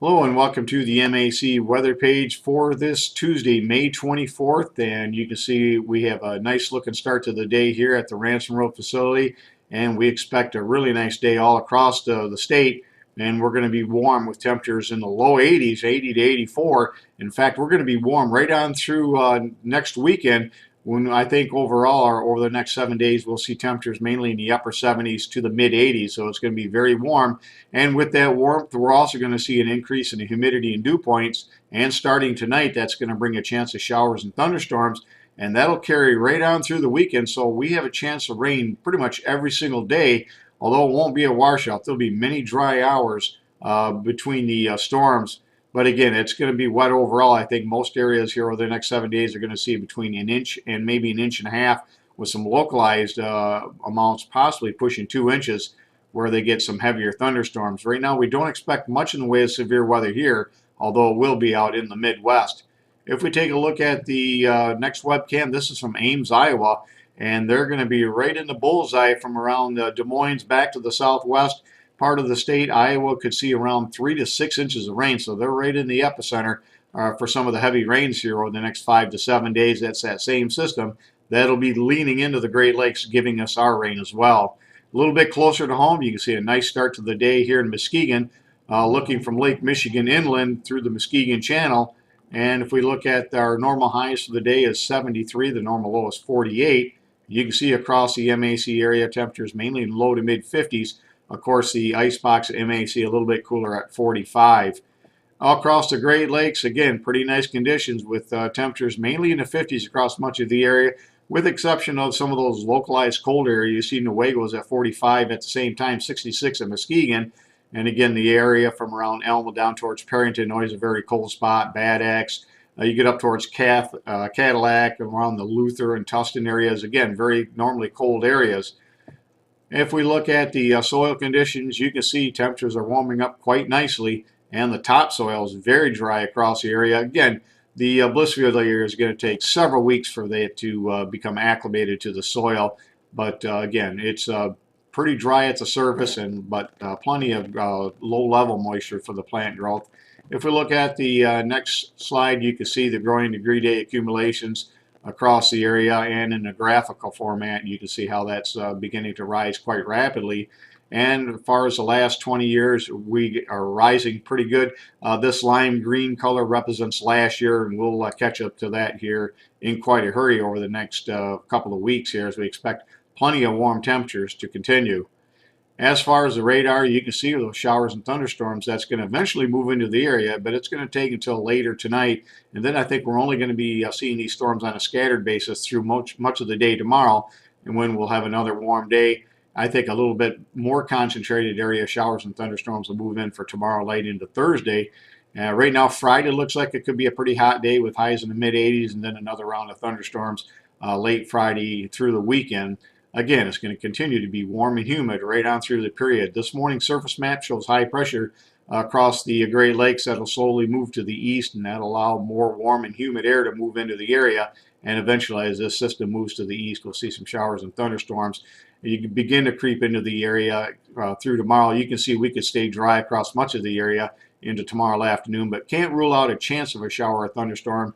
Hello and welcome to the MAC weather page for this Tuesday, May 24th. And you can see we have a nice looking start to the day here at the Ransom Road facility. And we expect a really nice day all across the state. And we're going to be warm with temperatures in the low 80s, 80 to 84. In fact, we're going to be warm right on through next weekend, when I think overall, or over the next 7 days, we'll see temperatures mainly in the upper 70s to the mid 80s. So it's going to be very warm. And with that warmth, we're also going to see an increase in the humidity and dew points. And starting tonight, that's going to bring a chance of showers and thunderstorms. And that'll carry right on through the weekend. So we have a chance of rain pretty much every single day, although it won't be a washout. There'll be many dry hours between the storms. But again, it's going to be wet overall. I think most areas here over the next 7 days are going to see between an inch and maybe an inch and a half, with some localized amounts possibly pushing 2 inches where they get some heavier thunderstorms. Right now, we don't expect much in the way of severe weather here, although it will be out in the Midwest. If we take a look at the next webcam, this is from Ames, Iowa, and they're going to be right in the bullseye from around Des Moines back to the southwest part of the state. Iowa could see around 3 to 6 inches of rain, so they're right in the epicenter for some of the heavy rains here over the next 5 to 7 days. That's that same system that'll be leaning into the Great Lakes, giving us our rain as well. A little bit closer to home, you can see a nice start to the day here in Muskegon, looking from Lake Michigan inland through the Muskegon Channel. And if we look at our normal highs for the day is 73, the normal low is 48. You can see across the MAC area temperatures mainly in low to mid 50s. Of course, the icebox at MAC a little bit cooler at 45. All across the Great Lakes, again, pretty nice conditions with temperatures mainly in the 50s across much of the area, with exception of some of those localized cold areas. You see Newaygo's at 45 at the same time, 66 at Muskegon. And again, the area from around Elma down towards Perryton always a very cold spot. Bad Axe. You get up towards Cadillac, around the Luther and Tustin areas. Again, very normally cold areas. If we look at the soil conditions, you can see temperatures are warming up quite nicely, and the topsoil is very dry across the area. Again, the Blissfield area is going to take several weeks for it to become acclimated to the soil, but again, it's pretty dry at the surface, but plenty of low-level moisture for the plant growth. If we look at the next slide, you can see the growing degree day accumulations across the area, and in a graphical format you can see how that's beginning to rise quite rapidly. And as far as the last 20 years, we are rising pretty good. This lime green color represents last year, and we'll catch up to that here in quite a hurry over the next couple of weeks here, as we expect plenty of warm temperatures to continue. As far as the radar, you can see those showers and thunderstorms. That's going to eventually move into the area, but it's going to take until later tonight. And then I think we're only going to be seeing these storms on a scattered basis through much of the day tomorrow. And when we'll have another warm day, I think a little bit more concentrated area showers and thunderstorms will move in for tomorrow late into Thursday. Right now, Friday looks like it could be a pretty hot day with highs in the mid 80s, and then another round of thunderstorms late Friday through the weekend. Again, it's going to continue to be warm and humid right on through the period. This morning's surface map shows high pressure across the Great Lakes that'll slowly move to the east, and that'll allow more warm and humid air to move into the area. And eventually, as this system moves to the east, we'll see some showers and thunderstorms. You can begin to creep into the area through tomorrow. You can see we could stay dry across much of the area into tomorrow afternoon, but can't rule out a chance of a shower or thunderstorm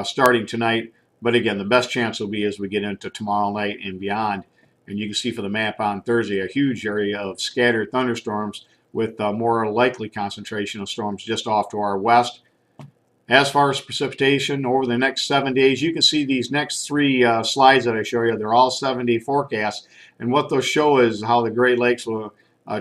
starting tonight. But again, the best chance will be as we get into tomorrow night and beyond. And you can see for the map on Thursday a huge area of scattered thunderstorms with more likely concentration of storms just off to our west. As far as precipitation over the next 7 days, you can see these next three slides that I show you. They're all 7-day forecasts. And what they'll show is how the Great Lakes will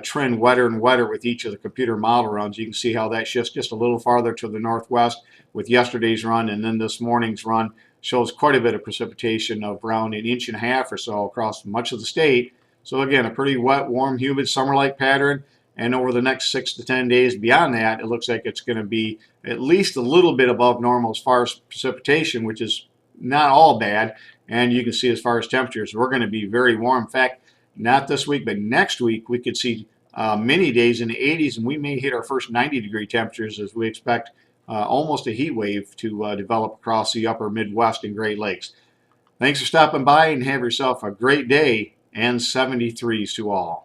trend wetter and wetter with each of the computer model runs. You can see how that shifts just a little farther to the northwest with yesterday's run, and then this morning's run shows quite a bit of precipitation of around an inch and a half or so across much of the state. So again, a pretty wet, warm, humid, summer-like pattern. And over the next 6 to 10 days beyond that, it looks like it's going to be at least a little bit above normal as far as precipitation, which is not all bad. And you can see as far as temperatures, we're going to be very warm. In fact, not this week, but next week, we could see many days in the 80s, and we may hit our first 90-degree temperatures as we expect almost a heat wave to develop across the upper Midwest and Great Lakes. Thanks for stopping by, and have yourself a great day, and 73s to all.